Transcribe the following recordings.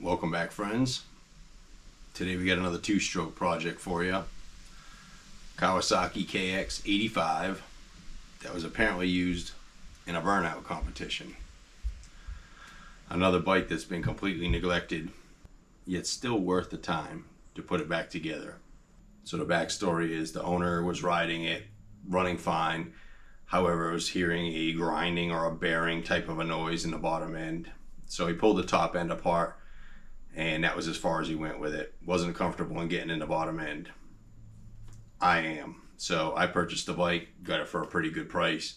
Welcome back, friends. Today we got another two-stroke project for you. Kawasaki KX85 that was apparently used in a burnout competition. Another bike that's been completely neglected, yet still worth the time to put it back together. So the backstory is the owner was riding it, running fine. However, was hearing a grinding or a bearing type of a noise in the bottom end. So he pulled the top end apart, and that was as far as he went with it. Wasn't comfortable in getting in the bottom end. I am. So I purchased the bike, got it for a pretty good price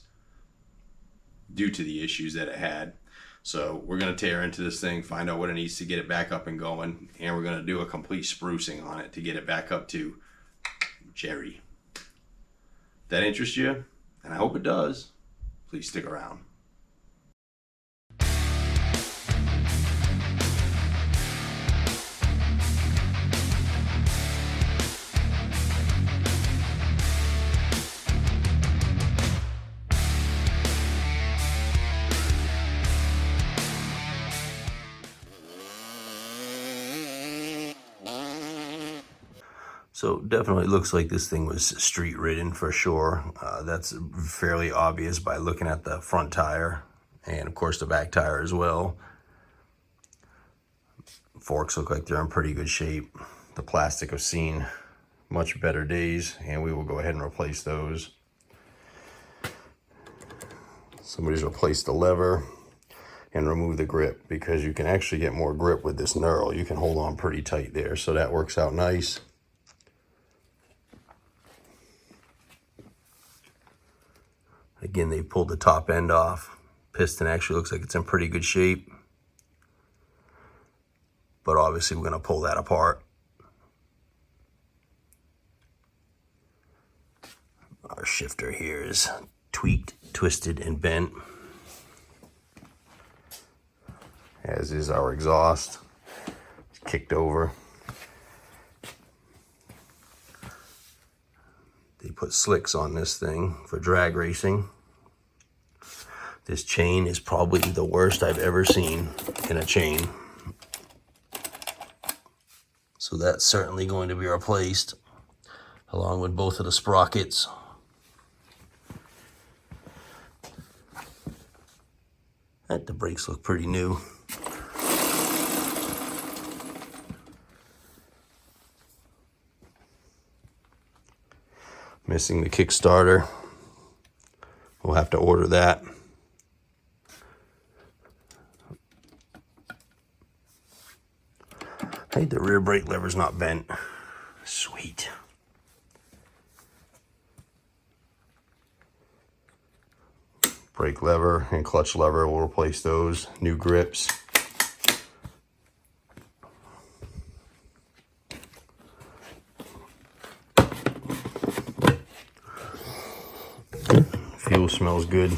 due to the issues that it had. So we're going to tear into this thing, find out what it needs to get it back up and going, and we're going to do a complete sprucing on it to get it back up to Jerry. That interests you? And I hope it does. Please stick around. So definitely looks like this thing was street ridden for sure. That's fairly obvious by looking at the front tire and of course the back tire as well. Forks look like they're in pretty good shape. The plastic has seen much better days, and we will go ahead and replace those. Somebody's replaced the lever and remove the grip, because you can actually get more grip with this knurl. You can hold on pretty tight there, so that works out nice. Again, they pulled the top end off. Piston actually looks like it's in pretty good shape, but obviously we're going to pull that apart. Our shifter here is tweaked, twisted, and bent, as is our exhaust. It's kicked over. They put slicks on this thing for drag racing. This chain is probably the worst I've ever seen in a chain. So that's certainly going to be replaced, along with both of the sprockets. The brakes look pretty new. Missing the Kickstarter. We'll have to order that. Hey, the rear brake lever's not bent. Sweet. Brake lever and clutch lever, we'll replace those. New grips. Fuel smells good.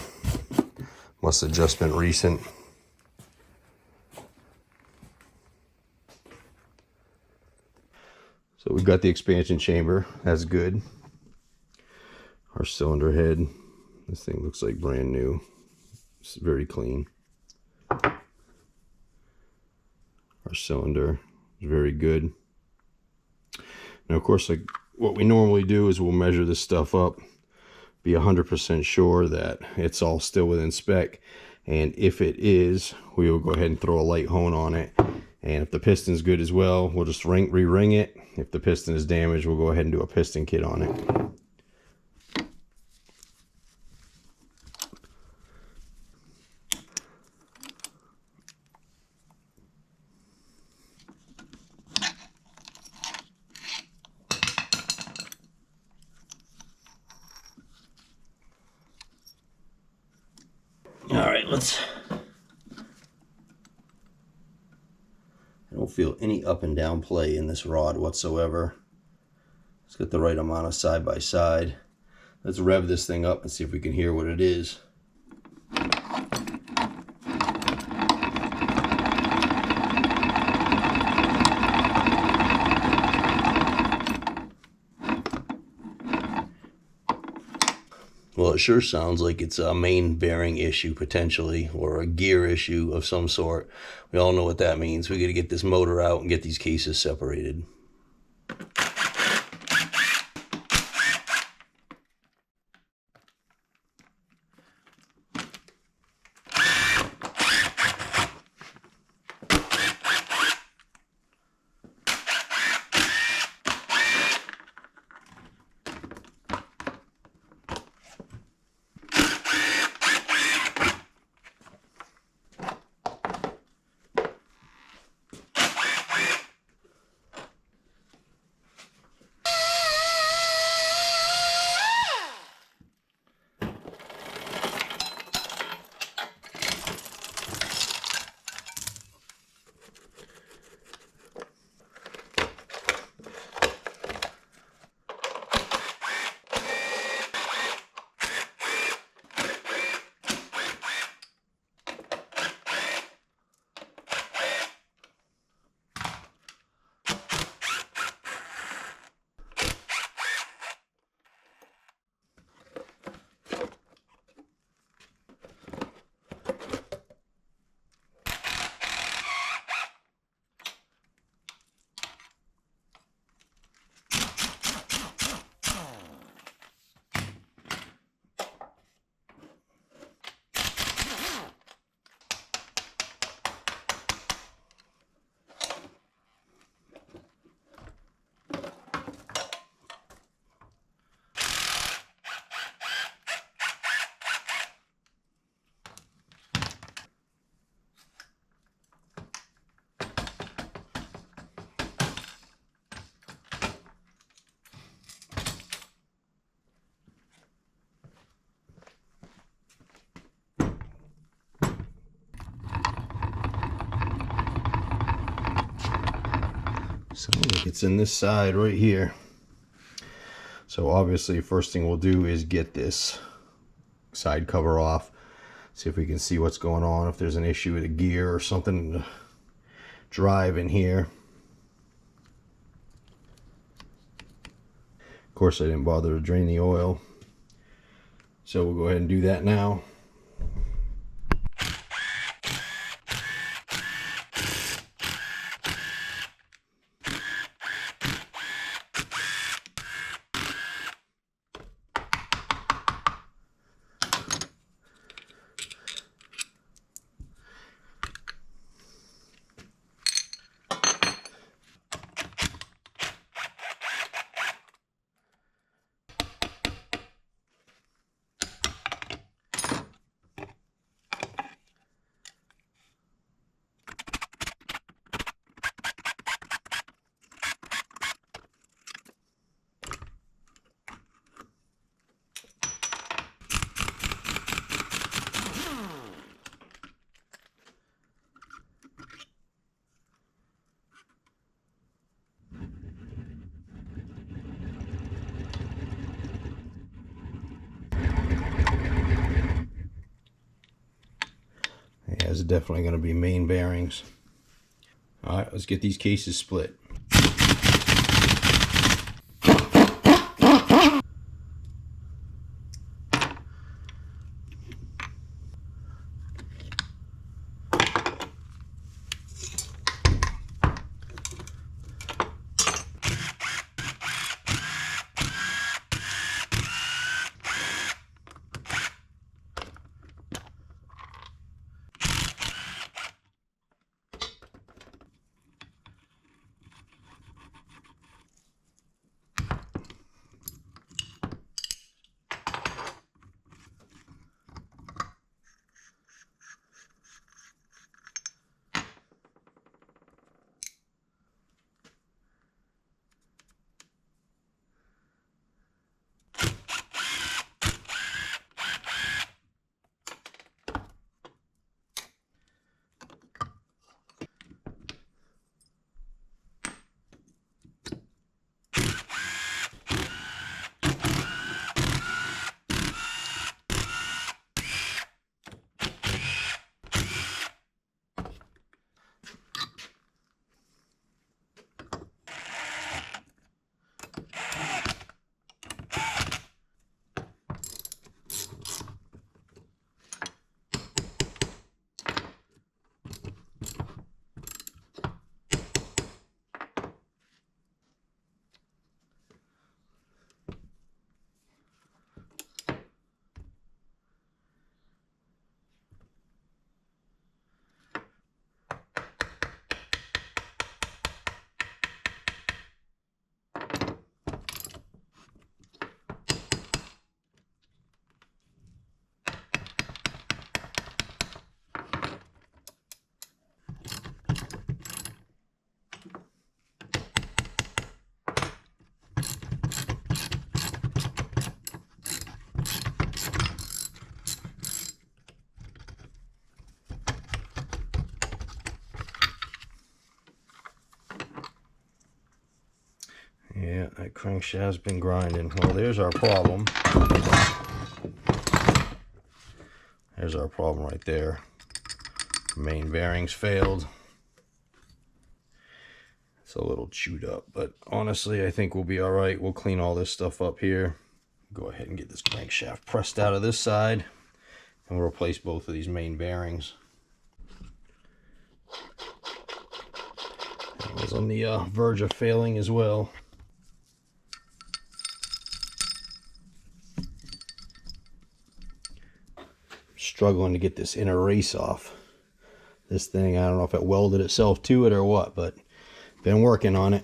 Must have just been recent. So we've got the expansion chamber. That's good. Our cylinder head. This thing looks like brand new. It's very clean. Our cylinder is very good. Now, of course, like what we normally do is we'll measure this stuff up, be 100% sure that it's all still within spec, and if it is, we will go ahead and throw a light hone on it. And if the piston's good as well, we'll just re-ring it. If the piston is damaged, we'll go ahead and do a piston kit on it. All right, I don't feel any up and down play in this rod whatsoever. Let's get the right amount of side by side. Let's rev this thing up and see if we can hear what it is. Well, it sure sounds like it's a main bearing issue potentially, or a gear issue of some sort. We all know what that means. We got to get this motor out and get these cases separated. Sounds like it's in this side right here. So obviously first thing we'll do is get this side cover off, see if we can see what's going on, if there's an issue with a gear or something in the drive in here. Of course I didn't bother to drain the oil, so we'll go ahead and do that now. Yeah, it's definitely going to be main bearings. All right, let's get these cases split. Yeah, that crankshaft's been grinding. Well, there's our problem. There's our problem right there. Main bearings failed. It's a little chewed up, but honestly, I think we'll be all right. We'll clean all this stuff up here. Go ahead and get this crankshaft pressed out of this side, and we'll replace both of these main bearings. It was on the verge of failing as well. Struggling to get this inner race off. This thing, I don't know if it welded itself to it or what, but been working on it.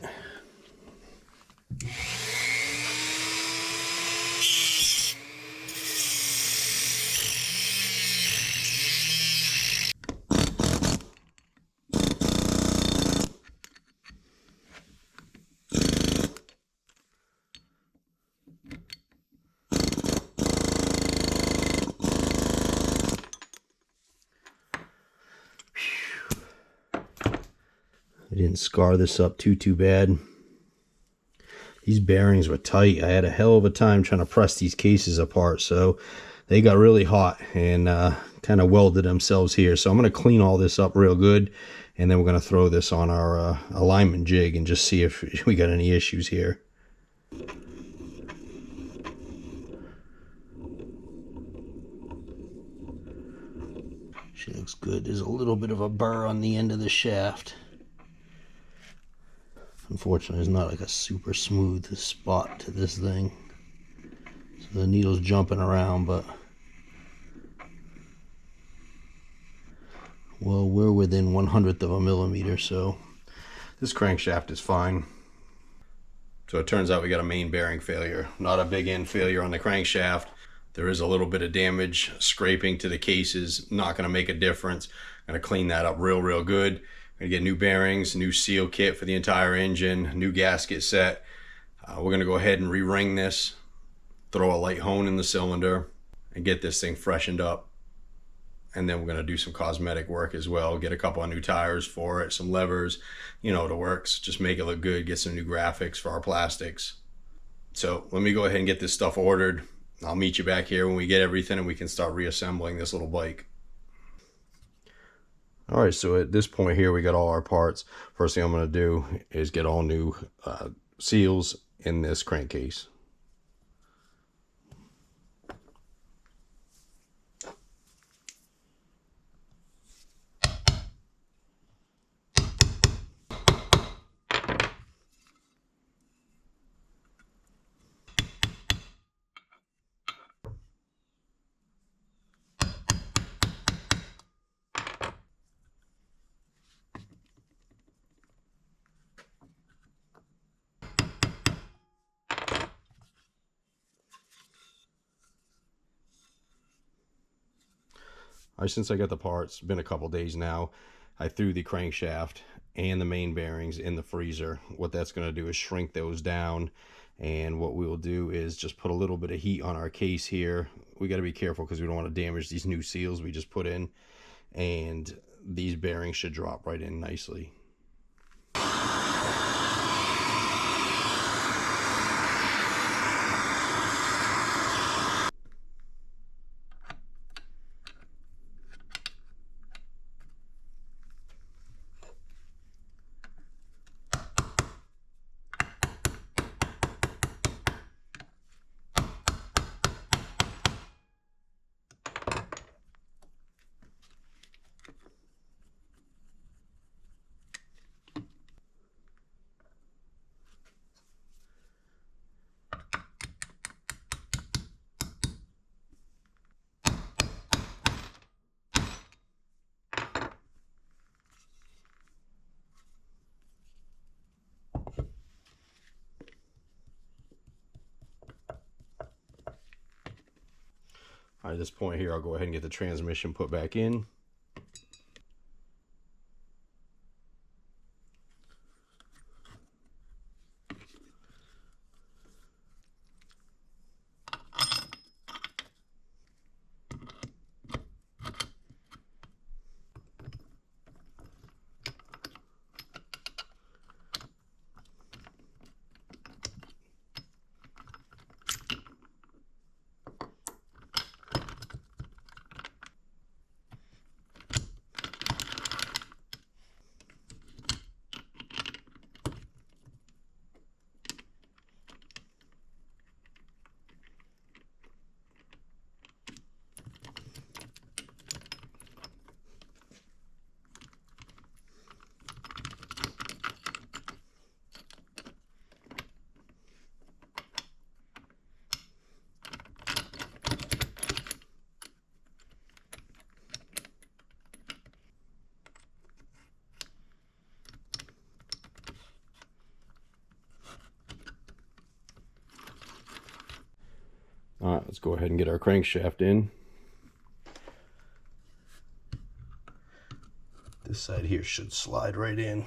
I didn't scar this up too bad. These bearings were tight. I had a hell of a time trying to press these cases apart, so they got really hot and kind of welded themselves here. So I'm going to clean all this up real good, and then we're going to throw this on our alignment jig and just see if we got any issues here. She looks good. There's a little bit of a burr on the end of the shaft. Unfortunately, there's not like a super smooth spot to this thing. So the needle's jumping around, but well, we're within 1/100th of a millimeter, so this crankshaft is fine. So it turns out we got a main bearing failure. Not a big end failure on the crankshaft. There is a little bit of damage, scraping to the cases, not going to make a difference. I'm going to clean that up real good. I'm going to get new bearings, new seal kit for the entire engine, new gasket set. We're going to go ahead and re-ring this, throw a light hone in the cylinder, and get this thing freshened up. And then we're going to do some cosmetic work as well, get a couple of new tires for it, some levers, you know, the works, just make it look good, get some new graphics for our plastics. So let me go ahead and get this stuff ordered. I'll meet you back here when we get everything and we can start reassembling this little bike. All right, so at this point here, we got all our parts. First thing I'm going to do is get all new seals in this crankcase. All right, since I got the parts, it's been a couple days now, I threw the crankshaft and the main bearings in the freezer. What that's going to do is shrink those down, and what we will do is just put a little bit of heat on our case here. We got to be careful because we don't want to damage these new seals we just put in, and these bearings should drop right in nicely. All right, at this point here, I'll go ahead and get the transmission put back in. All right, let's go ahead and get our crankshaft in. This side here should slide right in.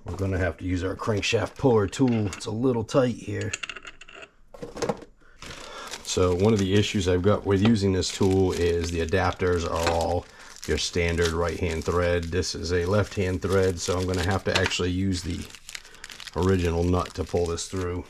We're going to have to use our crankshaft puller tool. It's a little tight here. So one of the issues I've got with using this tool is the adapters are all your standard right-hand thread. This is a left-hand thread, so I'm going to have to actually use the original nut to pull this through.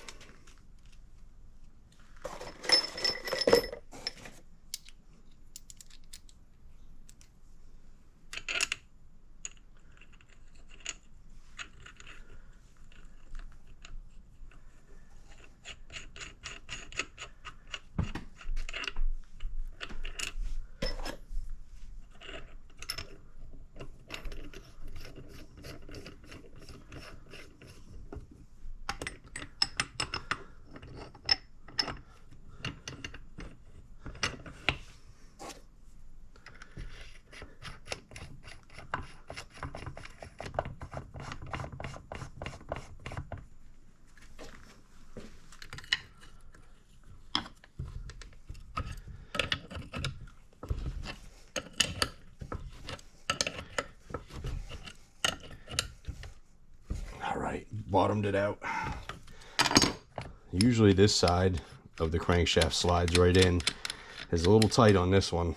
Bottomed it out. Usually this side of the crankshaft slides right in. It's a little tight on this one.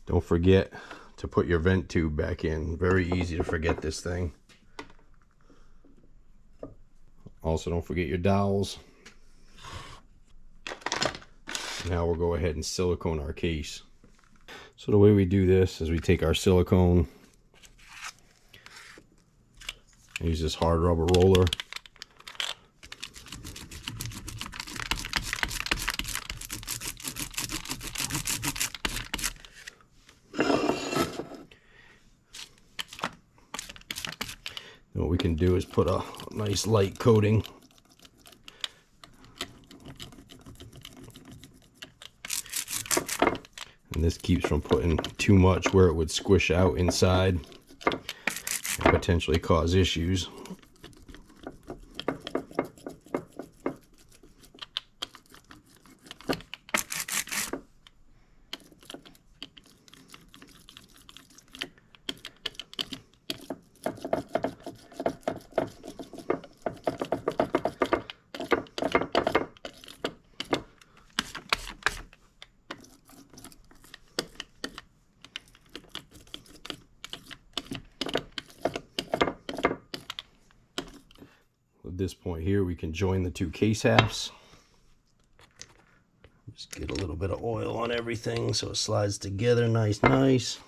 Don't forget to put your vent tube back in. Very easy to forget this thing. Also, don't forget your dowels. Now we'll go ahead and silicone our case. So the way we do this is we take our silicone, use this hard rubber roller. And what we can do is put a nice light coating. And this keeps from putting too much where it would squish out inside and potentially cause issues. At this point here, we can join the two case halves. Just get a little bit of oil on everything so it slides together nice.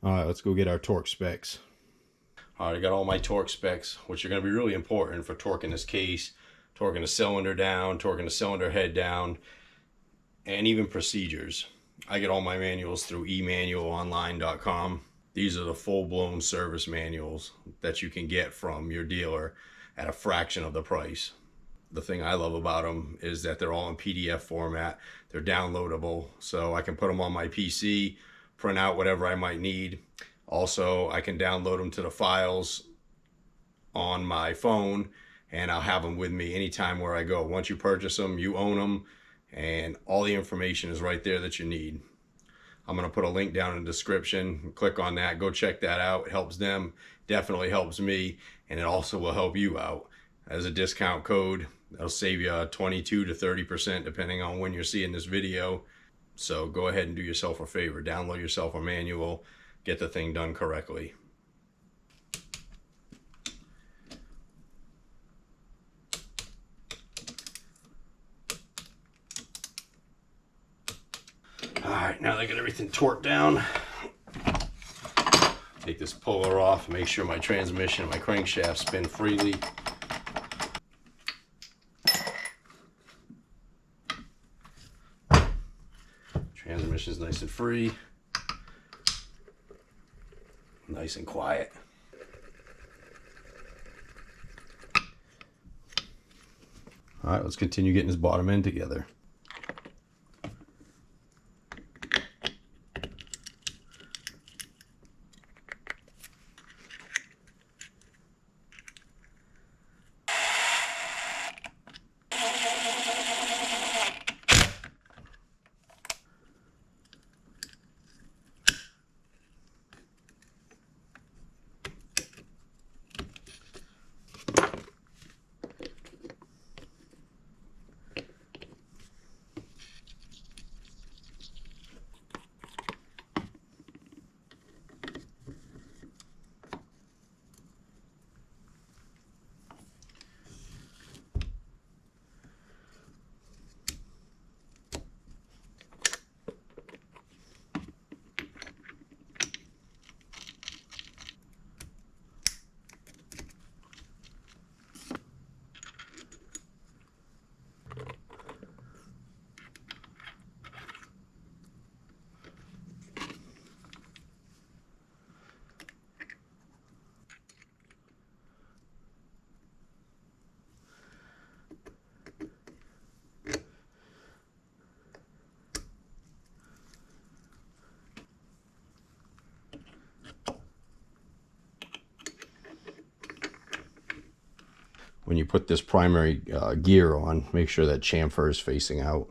All right, let's go get our torque specs. All right, I got all my torque specs, which are going to be really important for torquing this case. torquing the cylinder down, torquing the cylinder head down, and even procedures. I get all my manuals through emanualonline.com. These are the full-blown service manuals that you can get from your dealer at a fraction of the price. The thing I love about them is that they're all in PDF format. They're downloadable, so I can put them on my PC, print out whatever I might need. Also, I can download them to the files on my phone, and I'll have them with me anytime where I go. Once you purchase them, you own them, and all the information is right there that you need. I'm going to put a link down in the description. Click on that. Go check that out. It helps them. Definitely helps me. And it also will help you out. As a discount code, that'll save you 22 to 30% depending on when you're seeing this video. So go ahead and do yourself a favor. Download yourself a manual. Get the thing done correctly. Alright, now that I got everything torqued down, take this puller off, make sure my transmission and my crankshaft spin freely. Transmission's nice and free, nice and quiet. Alright, let's continue getting this bottom end together. When you put this primary gear on, make sure that chamfer is facing out.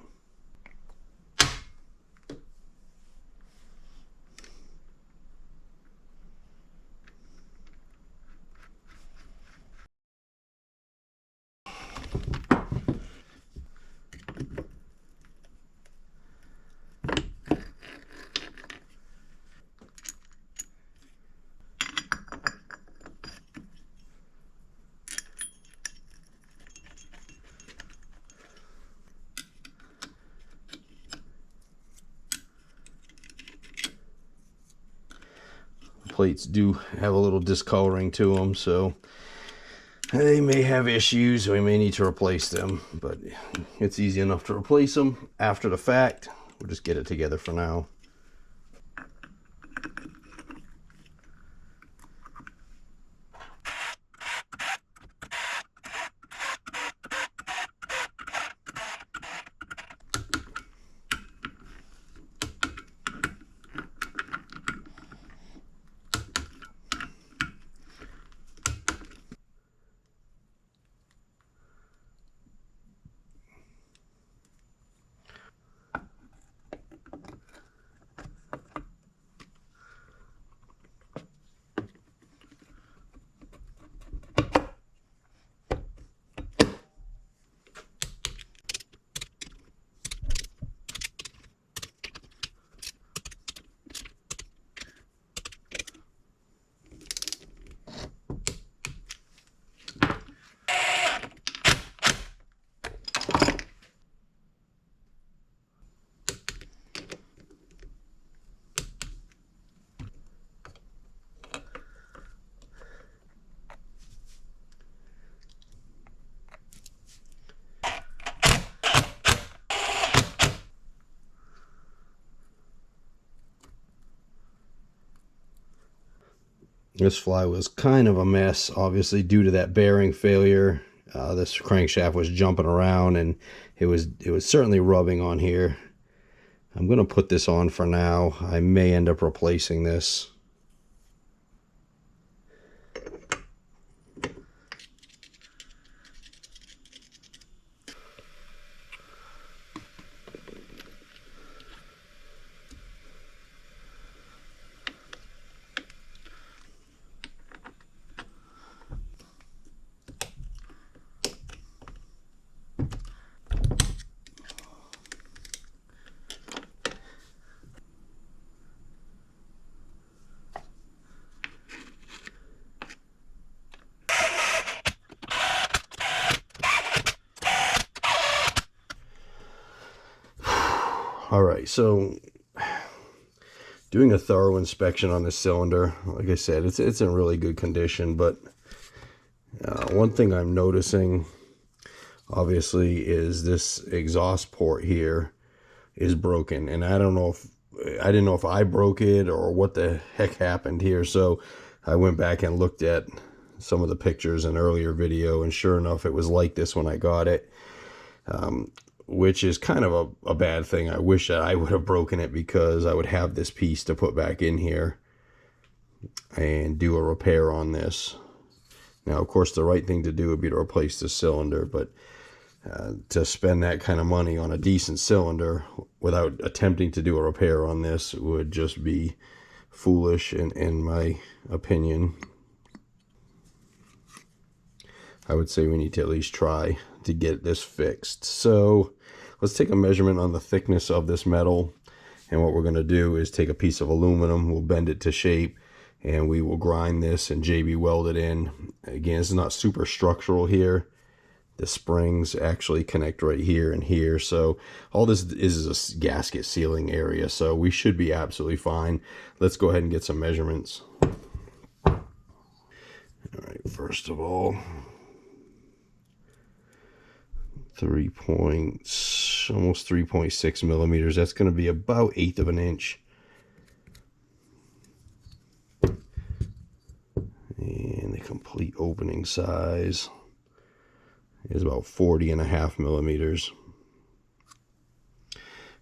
Plates do have a little discoloring to them, so they may have issues. We may need to replace them, but it's easy enough to replace them after the fact. We'll just get it together for now. This fly was kind of a mess, obviously due to that bearing failure. This crankshaft was jumping around, and it was certainly rubbing on here. I'm going to put this on for now. I may end up replacing this. Alright, so doing a thorough inspection on this cylinder. Like I said, it's in really good condition, but one thing I'm noticing, obviously, is this exhaust port here is broken, and I didn't know if I broke it or what the heck happened here. So I went back and looked at some of the pictures in an earlier video, and sure enough, it was like this when I got it. Which is kind of a bad thing. I wish that I would have broken it, because I would have this piece to put back in here and do a repair on this. Now, of course, the right thing to do would be to replace the cylinder, but to spend that kind of money on a decent cylinder without attempting to do a repair on this would just be foolish, in my opinion. I would say we need to at least try to get this fixed. So let's take a measurement on the thickness of this metal, and what we're going to do is take a piece of aluminum, we'll bend it to shape, and we will grind this and JB weld it in. Again, it's not super structural here. The springs actually connect right here and here, so all this is a gasket sealing area, so we should be absolutely fine. Let's go ahead and get some measurements. All right, first of all, almost 3.6 millimeters. That's going to be about 1/8 of an inch. And the complete opening size is about 40.5 millimeters.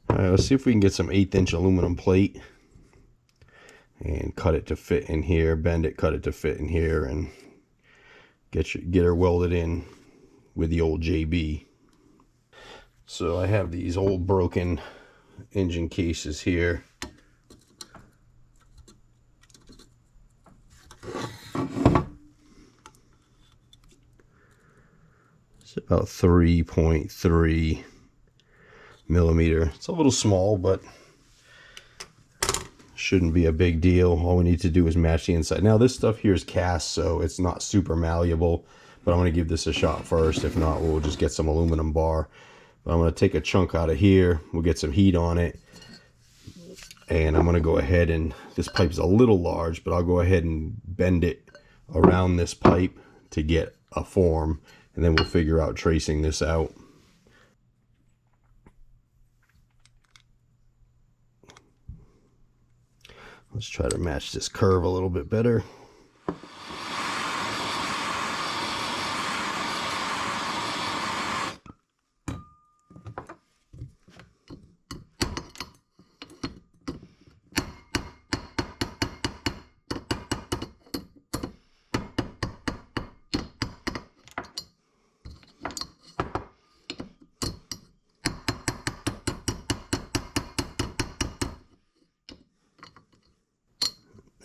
All right, let's see if we can get some 1/8 inch aluminum plate and cut it to fit in here, bend it, cut it to fit in here, and get her welded in with the old JB. So I have these old broken engine cases here. It's about 3.3 millimeter. It's a little small, but shouldn't be a big deal. All we need to do is match the inside. Now this stuff here is cast, so it's not super malleable, but I'm going to give this a shot first. If not, we'll just get some aluminum bar. But I'm going to take a chunk out of here. We'll get some heat on it. And I'm going to go ahead and, this pipe's a little large, but I'll go ahead and bend it around this pipe to get a form. And then we'll figure out tracing this out. Let's try to match this curve a little bit better.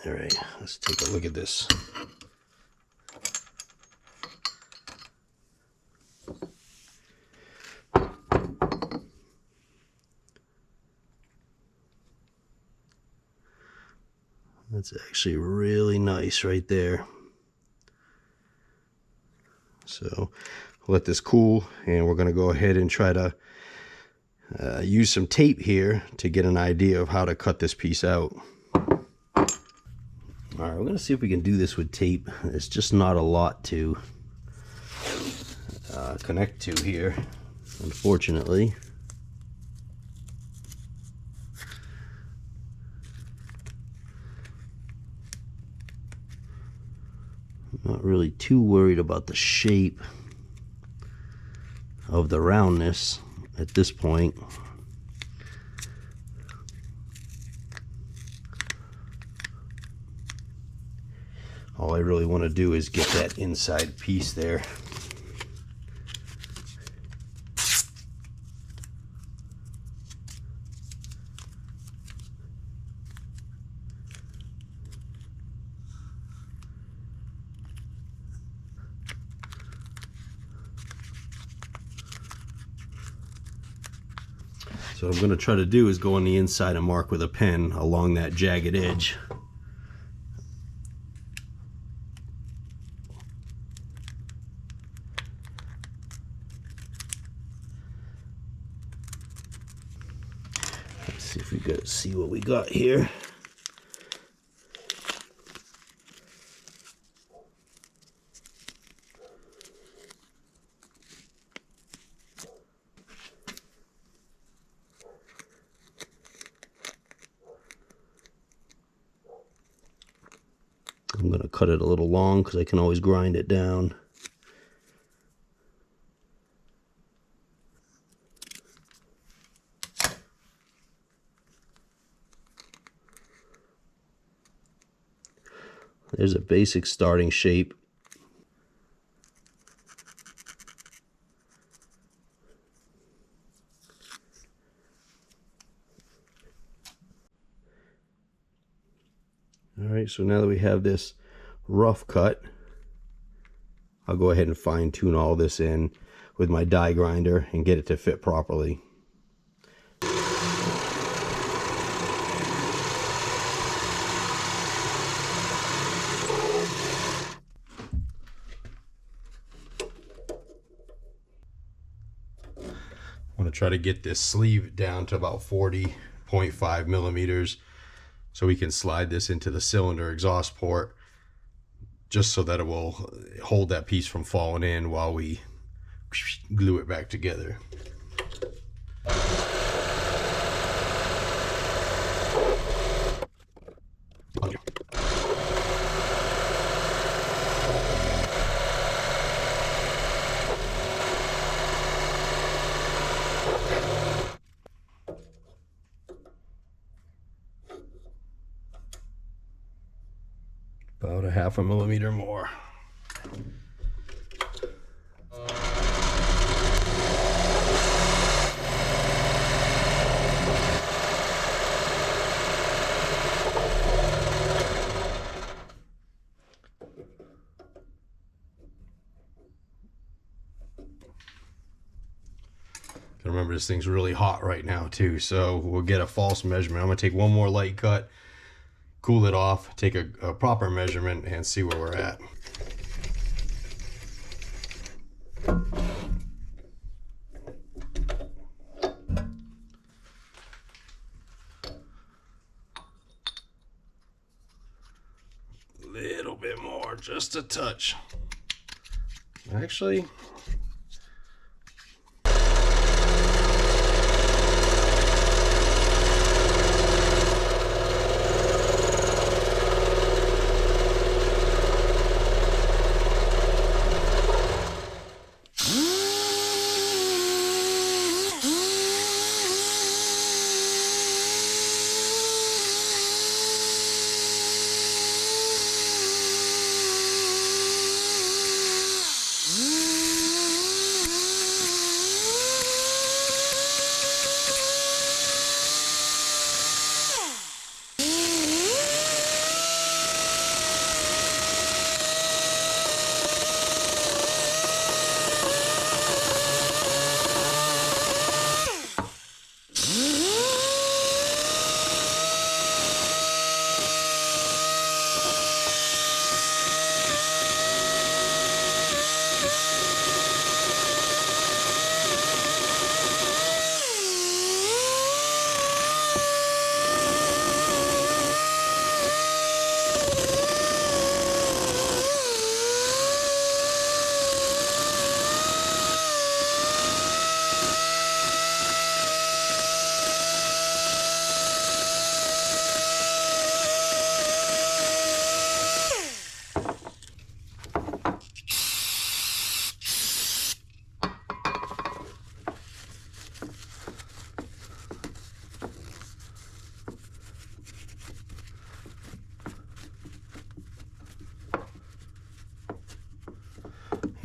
All right, let's take a look at this. That's actually really nice right there. So let this cool, and we're going to go ahead and try to use some tape here to get an idea of how to cut this piece out. All right, we're going to see if we can do this with tape. It's just not a lot to connect to here, unfortunately. Not really too worried about the shape of the roundness at this point. All I really want to do is get that inside piece there. So what I'm going to try to do is go on the inside and mark with a pen along that jagged edge. Let's see if we can see what we got here. I'm going to cut it a little long because I can always grind it down. There's a basic starting shape. Alright, so now that we have this rough cut, I'll go ahead and fine tune all this in with my die grinder and get it to fit properly. I want to try to get this sleeve down to about 40.5 millimeters so we can slide this into the cylinder exhaust port, just so that it will hold that piece from falling in while we glue it back together. About a 1/2 millimeter more. Remember, this thing's really hot right now too, so we'll get a false measurement. I'm gonna take one more light cut, cool it off, take a proper measurement, and see where we're at. Little bit more, just a touch. Actually,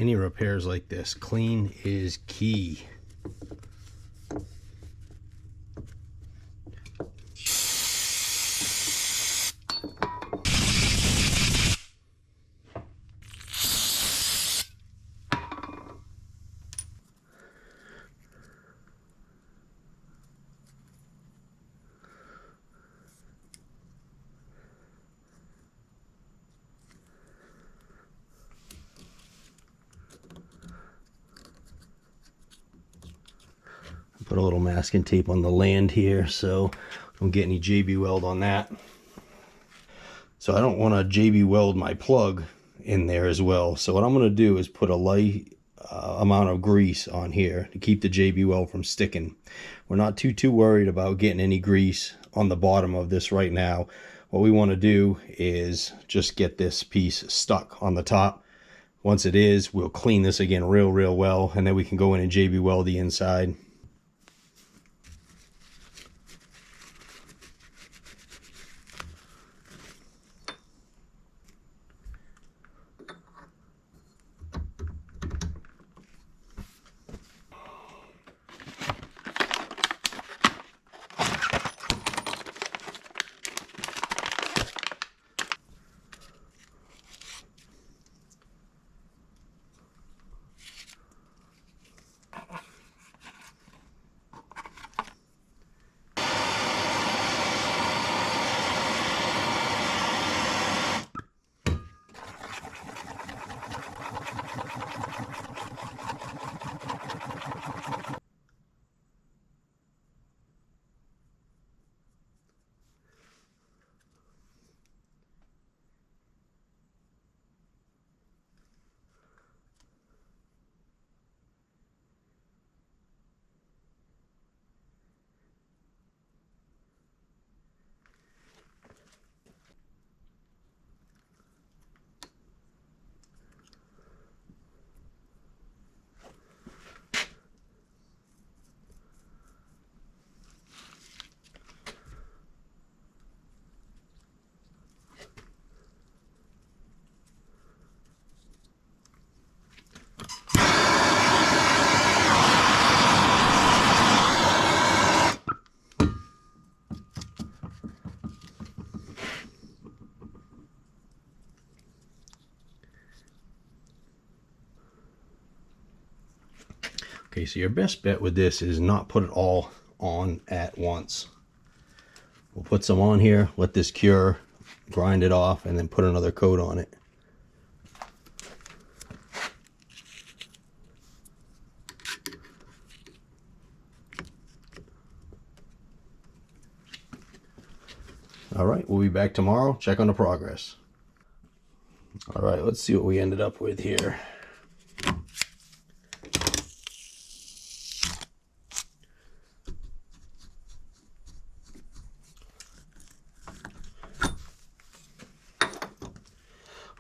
any repairs like this, clean is key. Put a little masking tape on the land here so don't get any JB weld on that. So I don't want to JB weld my plug in there as well. So what I'm going to do is put a light amount of grease on here to keep the JB weld from sticking. We're not too worried about getting any grease on the bottom of this right now. What we want to do is just get this piece stuck on the top. Once it is, we'll clean this again real well, and then we can go in and JB weld the inside. Okay, so your best bet with this is not put it all on at once. We'll put some on here, let this cure, grind it off, and then put another coat on it. All right, we'll be back tomorrow. Check on the progress. All right, let's see what we ended up with here.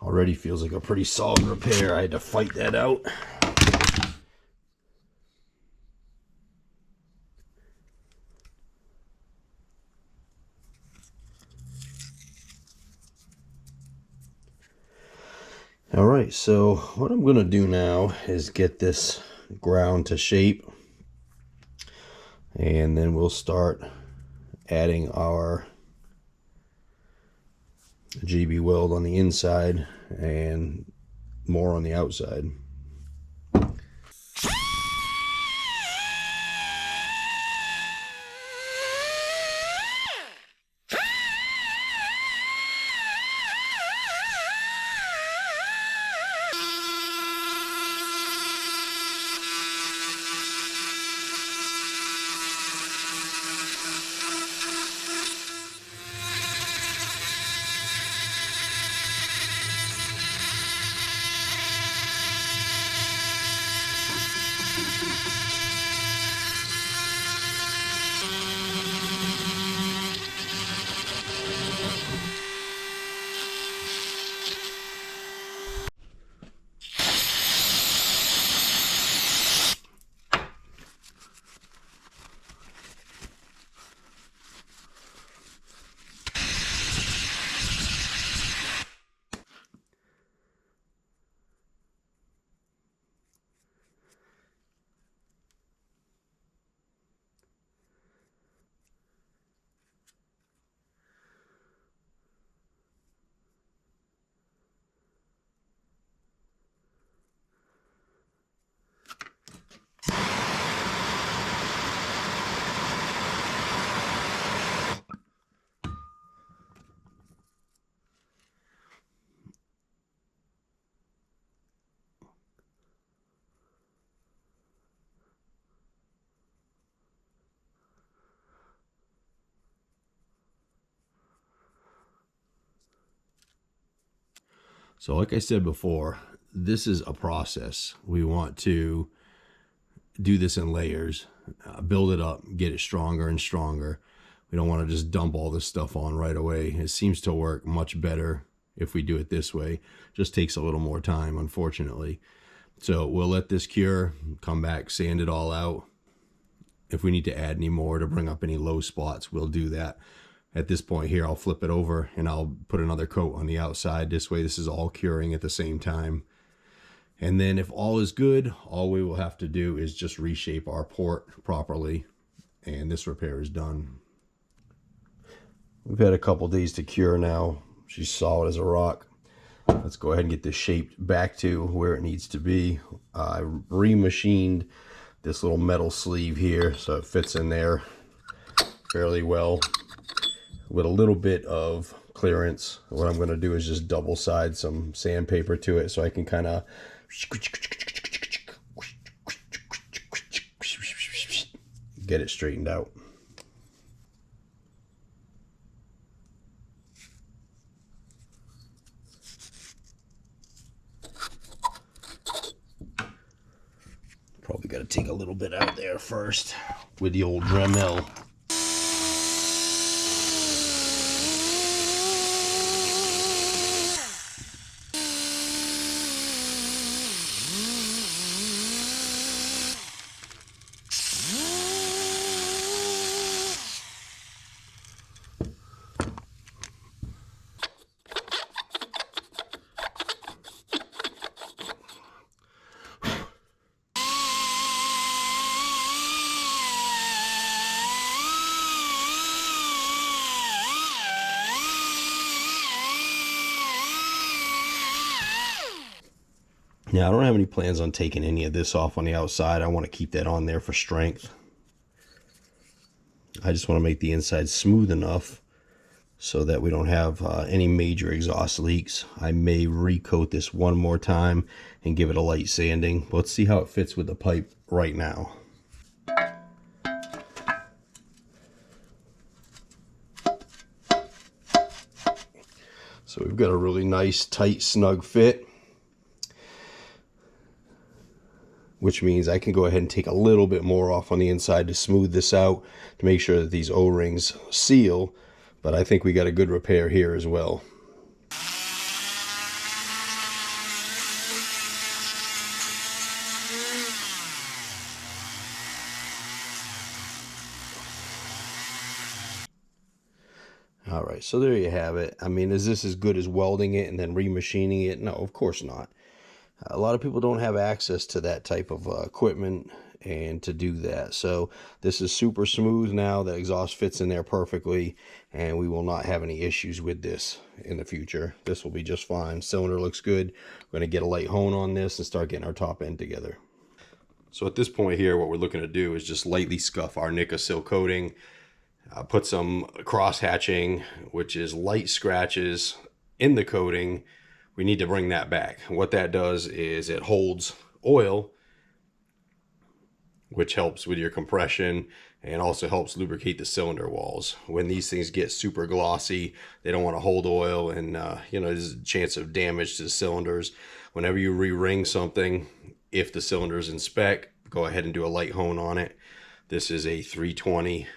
Already feels like a pretty solid repair. I had to fight that out. All right, so what I'm gonna do now is get this ground to shape, and then we'll start adding our JB weld on the inside and more on the outside. So like I said before, this is a process. We want to do this in layers, build it up, get it stronger and stronger. We don't want to just dump all this stuff on right away. It seems to work much better if we do it this way. Just takes a little more time, unfortunately. So we'll let this cure, come back, sand it all out. If we need to add any more to bring up any low spots, we'll do that. At this point here, I'll flip it over and I'll put another coat on the outside. This way, this is all curing at the same time. And then if all is good, all we will have to do is just reshape our port properly, and this repair is done. We've had a couple days to cure now. She's solid as a rock. Let's go ahead and get this shaped back to where it needs to be. I remachined this little metal sleeve here so it fits in there fairly well with a little bit of clearance. What I'm going to do is just double side some sandpaper to it so I can kind of get it straightened out. Probably got to take a little bit out there first with the old Dremel. Now, I don't have any plans on taking any of this off on the outside. I want to keep that on there for strength. I just want to make the inside smooth enough so that we don't have any major exhaust leaks. I may recoat this one more time and give it a light sanding. Let's see how it fits with the pipe right now. So we've got a really nice, tight, snug fit, which means I can go ahead and take a little bit more off on the inside to smooth this out to make sure that these O-rings seal, but I think we got a good repair here as well. All right, so there you have it. I mean, is this as good as welding it and then remachining it? No, of course not. A lot of people don't have access to that type of equipment and to do that. So this is super smooth now. The exhaust fits in there perfectly, and we will not have any issues with this in the future. This will be just fine. Cylinder looks good. We're going to get a light hone on this and start getting our top end together. So at this point here, what we're looking to do is just lightly scuff our Nickel coating, put some cross hatching, which is light scratches in the coating. We need to bring that back. What that does is it holds oil, which helps with your compression and also helps lubricate the cylinder walls. When these things get super glossy, they don't want to hold oil, and there's a chance of damage to the cylinders. Whenever you re-ring something, if the cylinder's in spec, go ahead and do a light hone on it. This is a 320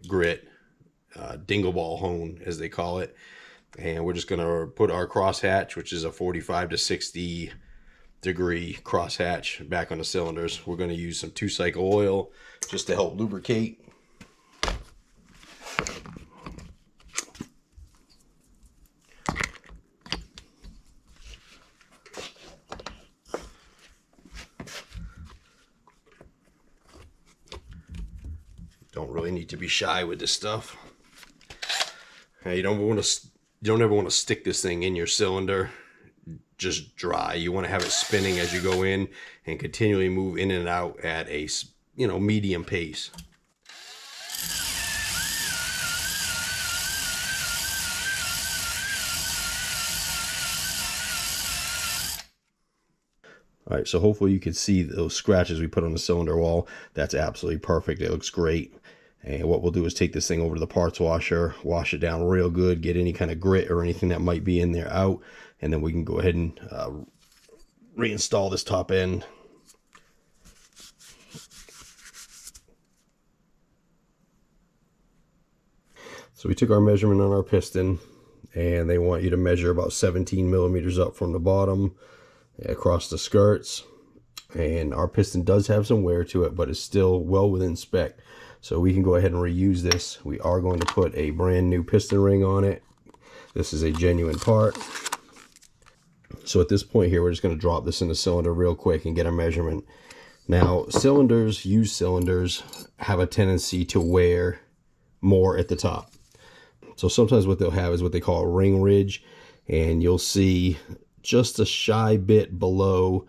grit dingle ball hone, as they call it. And we're just going to put our crosshatch, which is a 45 to 60 degree crosshatch, back on the cylinders. We're going to use some 2-cycle oil just to help lubricate. Don't really need to be shy with this stuff. You don't ever want to stick this thing in your cylinder just dry. You want to have it spinning as you go in and continually move in and out at a medium pace. All right, so hopefully you can see those scratches we put on the cylinder wall. That's absolutely perfect. It looks great. And what we'll do is take this thing over to the parts washer, wash it down real good, get any kind of grit or anything that might be in there out, and then we can go ahead and reinstall this top end. So we took our measurement on our piston, and they want you to measure about 17 millimeters up from the bottom across the skirts. And our piston does have some wear to it, but it's still well within spec. So we can go ahead and reuse this. We are going to put a brand new piston ring on it. This is a genuine part. So at this point here, we're just going to drop this in the cylinder real quick and get a measurement. Now, cylinders, used cylinders, have a tendency to wear more at the top. So sometimes what they'll have is what they call a ring ridge, and you'll see just a shy bit below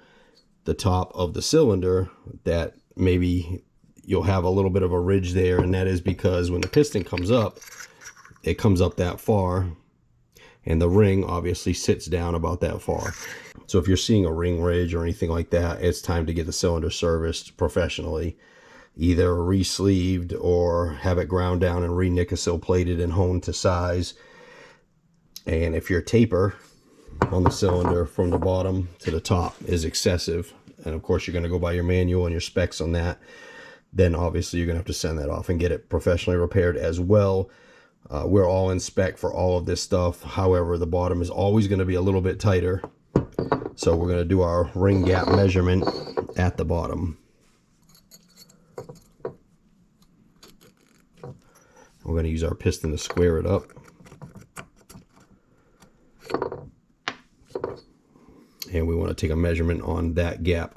the top of the cylinder that maybe you'll have a little bit of a ridge there, and that is because when the piston comes up, it comes up that far, and the ring obviously sits down about that far. So if you're seeing a ring ridge or anything like that, it's time to get the cylinder serviced professionally, either re-sleeved or have it ground down and re-Nickel plated and honed to size. And if your taper on the cylinder from the bottom to the top is excessive, and of course you're going to go by your manual and your specs on that, then obviously you're going to have to send that off and get it professionally repaired as well. We're all in spec for all of this stuff. However, the bottom is always going to be a little bit tighter. So we're going to do our ring gap measurement at the bottom. We're going to use our piston to square it up. And we want to take a measurement on that gap.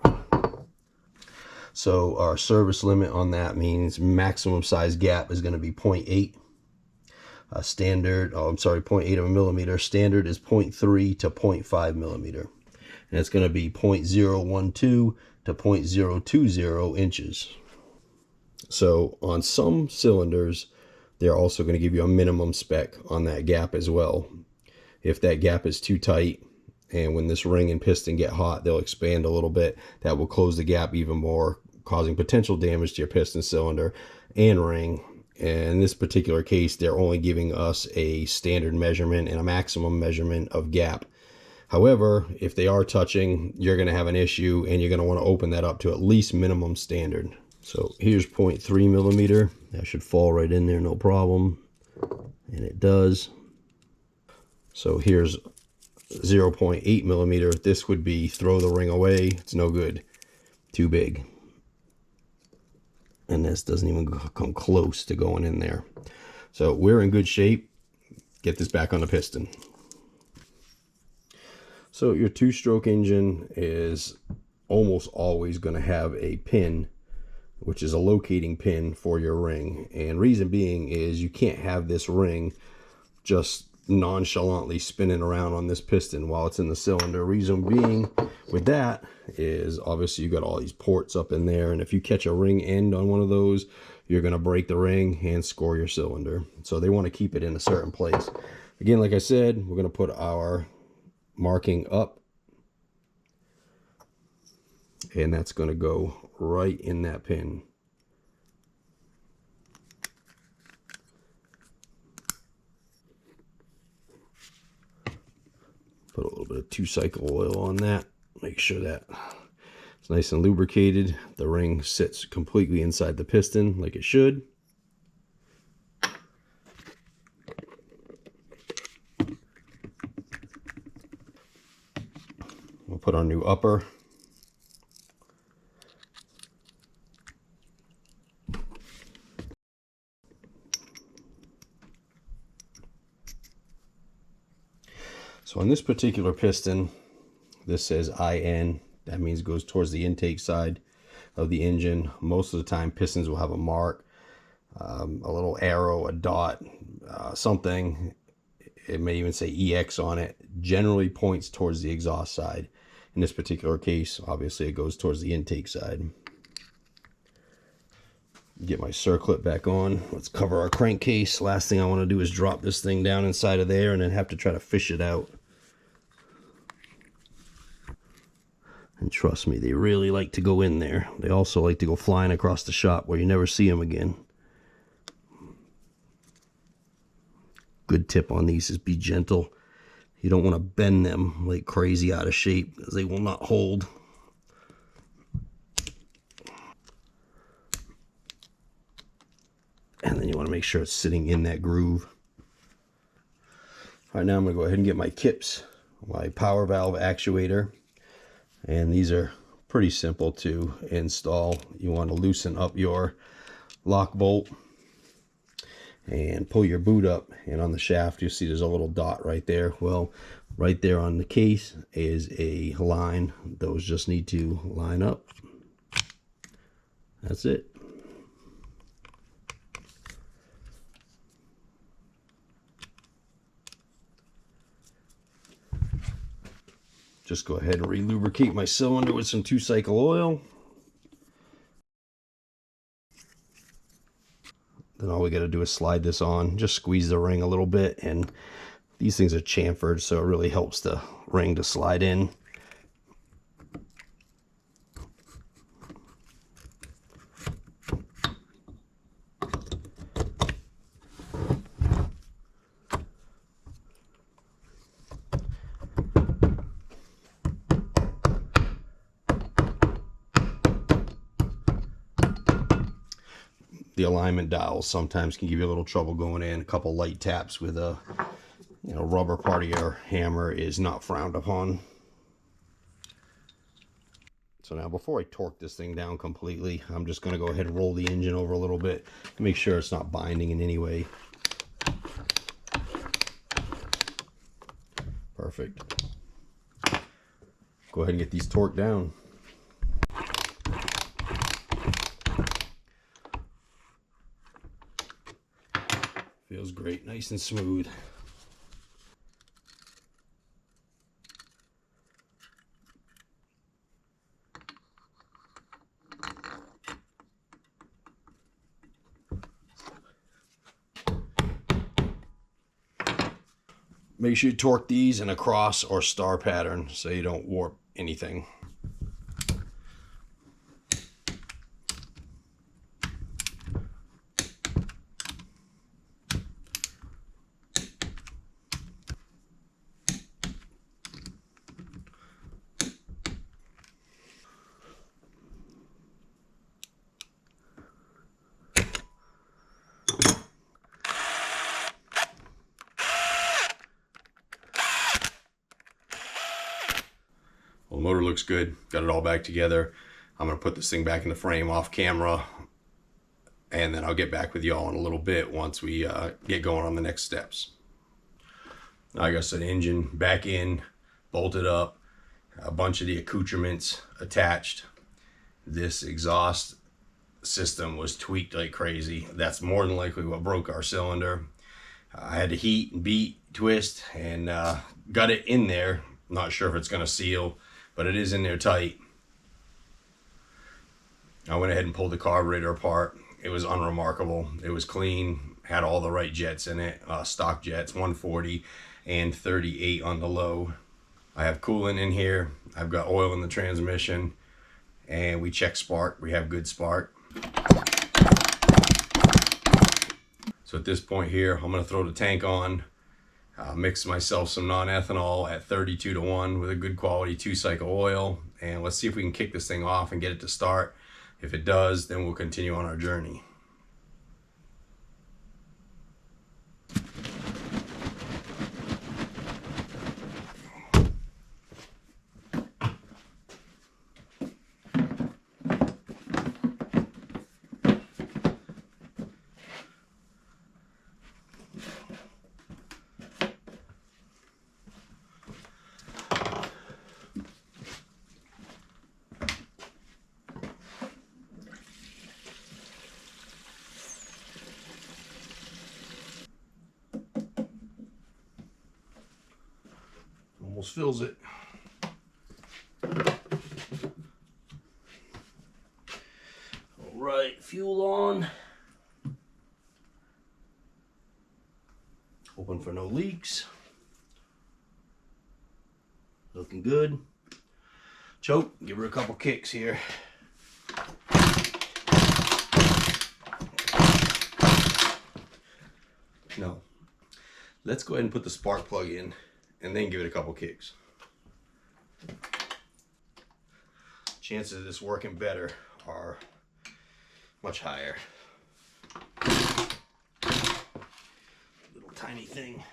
So our service limit on that means maximum size gap is going to be 0.8. Standard, 0.8 of a millimeter. Standard is 0.3 to 0.5 millimeter. And it's going to be 0.012 to 0.020 inches. So on some cylinders, they're also going to give you a minimum spec on that gap as well. If that gap is too tight, and when this ring and piston get hot, they'll expand a little bit. That will close the gap even more, causing potential damage to your piston cylinder and ring. And in this particular case, they're only giving us a standard measurement and a maximum measurement of gap. However, if they are touching, you're going to have an issue, and you're going to want to open that up to at least minimum standard. So here's 0.3 millimeter. That should fall right in there, no problem. And it does. So here's 0.8 millimeter. This would be throw the ring away. It's no good. Too big. And this doesn't even come close to going in there. So we're in good shape. Get this back on the piston. So your two-stroke engine is almost always going to have a pin, which is a locating pin for your ring. And reason being is you can't have this ring just nonchalantly spinning around on this piston while it's in the cylinder. Reason being with that is obviously you got all these ports up in there, and if you catch a ring end on one of those, you're going to break the ring and score your cylinder. So they want to keep it in a certain place. Again, like I said, we're going to put our marking up, and that's going to go right in that pin. Put a little bit of 2-cycle oil on that. Make sure that it's nice and lubricated. The ring sits completely inside the piston like it should. We'll put our new upper. So on this particular piston, this says IN. That means it goes towards the intake side of the engine. Most of the time, pistons will have a mark, a little arrow, a dot, something. It may even say EX on it. Generally points towards the exhaust side. In this particular case, obviously it goes towards the intake side. Get my circlip back on. Let's cover our crankcase. Last thing I want to do is drop this thing down inside of there and then have to try to fish it out. And trust me, they really like to go in there. They also like to go flying across the shop where you never see them again. good tip on these is be gentle. You don't want to bend them like crazy out of shape because they will not hold. And then you want to make sure it's sitting in that groove. All right, now I'm going to go ahead and get my kips, my power valve actuator. And these are pretty simple to install. You want to loosen up your lock bolt and pull your boot up, and on the shaft you see there's a little dot right there. Well, right there on the case is a line. Those just need to line up. That's it. Just go ahead and re-lubricate my cylinder with some 2-cycle oil. Then all we got to do is slide this on, just squeeze the ring a little bit, and these things are chamfered, so it really helps the ring to slide in. The alignment dials sometimes can give you a little trouble going in. A couple light taps with a rubber part of your hammer is not frowned upon. So now before I torque this thing down completely, I'm just going to go ahead and roll the engine over a little bit to make sure it's not binding in any way. Perfect. Go ahead and get these torqued down. Feels great, nice and smooth. Make sure you torque these in a cross or star pattern so you don't warp anything. Well, the motor looks good. Got it all back together. I'm going to put this thing back in the frame off camera, and then I'll get back with y'all in a little bit once we get going on the next steps. Like I said, engine back in, bolted up, a bunch of the accoutrements attached. This exhaust system was tweaked like crazy. That's more than likely what broke our cylinder. I had to heat and beat, twist, and got it in there. Not sure if it's going to seal, but it is in there tight. I went ahead and pulled the carburetor apart. It was unremarkable. It was clean, had all the right jets in it, stock jets, 140 and 38 on the low. I have coolant in here. I've got oil in the transmission, and we check spark. We have good spark. So at this point here, I'm going to throw the tank on. Mix myself some non-ethanol at 32:1 with a good quality 2-cycle oil, and let's see if we can kick this thing off and get it to start. If it does, then we'll continue on our journey. Almost fills it. All right, fuel on. Hoping for no leaks. Looking good. Choke, give her a couple kicks here. No. Let's go ahead and put the spark plug in and then give it a couple kicks. Chances of this working better are much higher. Little tiny thing.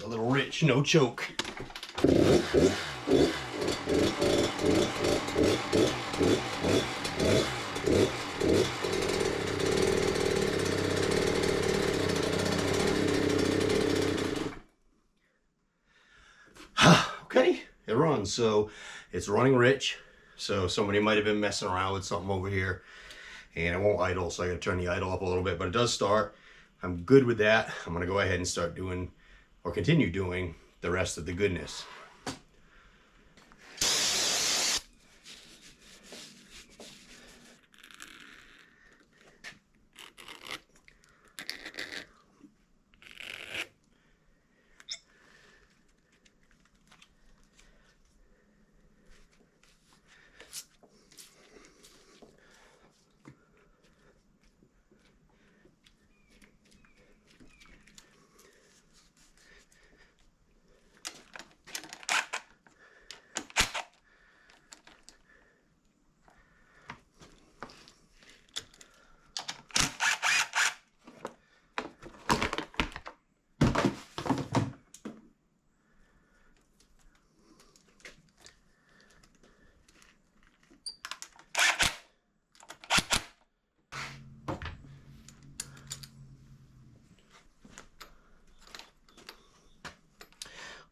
A little rich, no choke. Okay, it runs. So it's running rich. So somebody might have been messing around with something over here and it won't idle. So I gotta turn the idle up a little bit, but it does start. I'm good with that. I'm gonna go ahead and start doing or continue doing the rest of the goodness.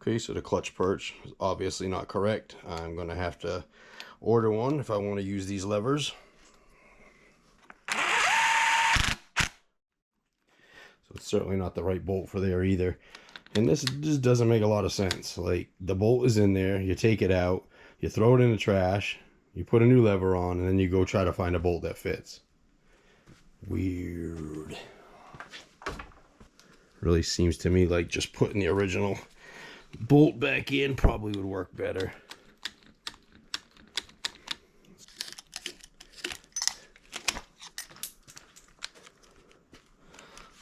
Okay, so the clutch perch is obviously not correct. I'm going to have to order one if I want to use these levers. So it's certainly not the right bolt for there either. And this just doesn't make a lot of sense. Like, the bolt is in there, you take it out, you throw it in the trash, you put a new lever on, and then you go try to find a bolt that fits. Weird. Really seems to me like just putting the original bolt back in probably would work better.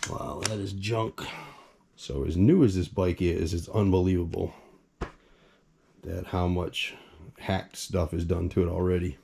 Wow, that is junk. So as new as this bike is, it's unbelievable that how much hacked stuff is done to it already.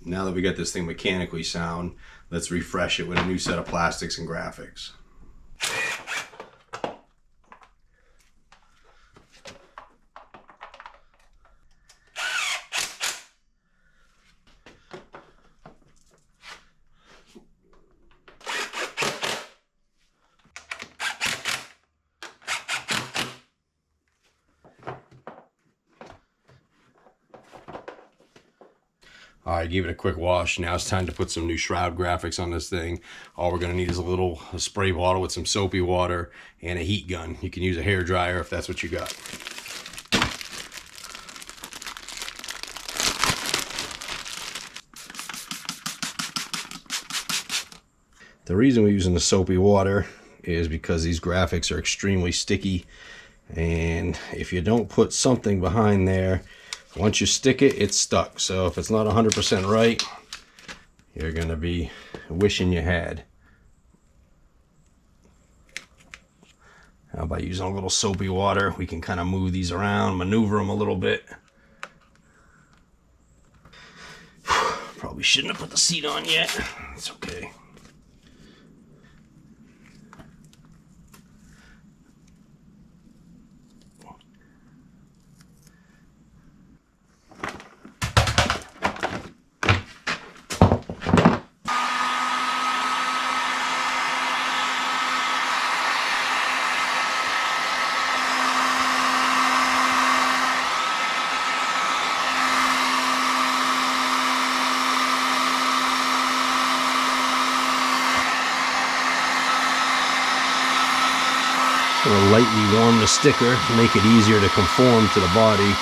Now that we got this thing mechanically sound, let's refresh it with a new set of plastics and graphics. All right, gave it a quick wash. Now it's time to put some new shroud graphics on this thing. All we're gonna need is a spray bottle with some soapy water and a heat gun. You can use a hair dryer if that's what you got. The reason we're using the soapy water is because these graphics are extremely sticky, and if you don't put something behind there, once you stick it, it's stuck. So if it's not 100% right, you're gonna be wishing you had. Now by using a little soapy water, we can kind of move these around, maneuver them a little bit. Probably shouldn't have put the seat on yet. It's okay. Gonna lightly warm the sticker to make it easier to conform to the body.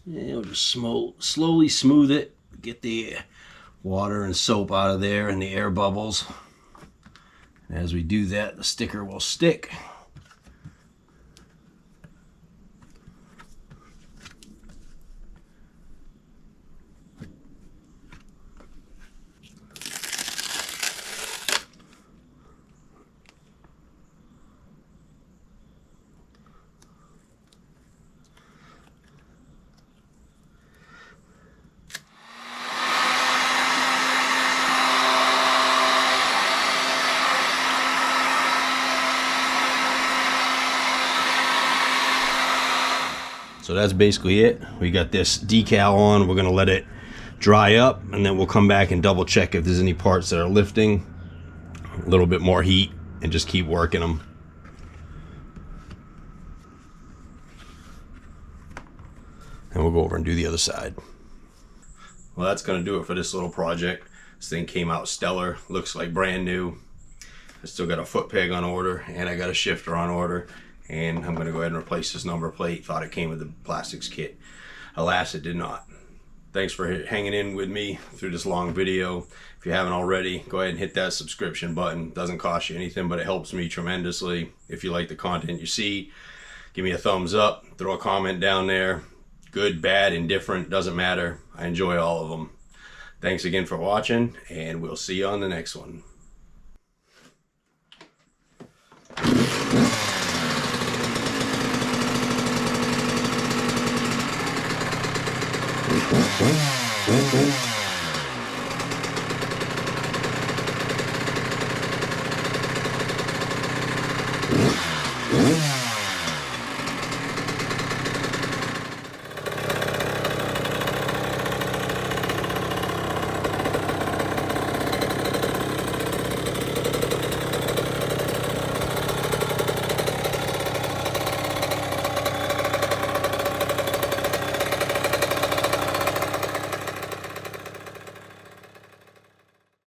And we'll just slowly smooth it, get the water and soap out of there and the air bubbles. And as we do that, the sticker will stick. So that's basically it. We got this decal on. We're gonna let it dry up, and then we'll come back and double check if there's any parts that are lifting. A little bit more heat and just keep working them. And we'll go over and do the other side. Well, that's gonna do it for this little project. This thing came out stellar, looks like brand new. I still got a foot peg on order, and I got a shifter on order. And I'm going to go ahead and replace this number plate. Thought it came with the plastics kit. Alas, it did not. Thanks for hanging in with me through this long video. If you haven't already, go ahead and hit that subscription button. Doesn't cost you anything, but it helps me tremendously. If you like the content you see, give me a thumbs up. Throw a comment down there. Good, bad, indifferent, doesn't matter. I enjoy all of them. Thanks again for watching, and we'll see you on the next one. Wait.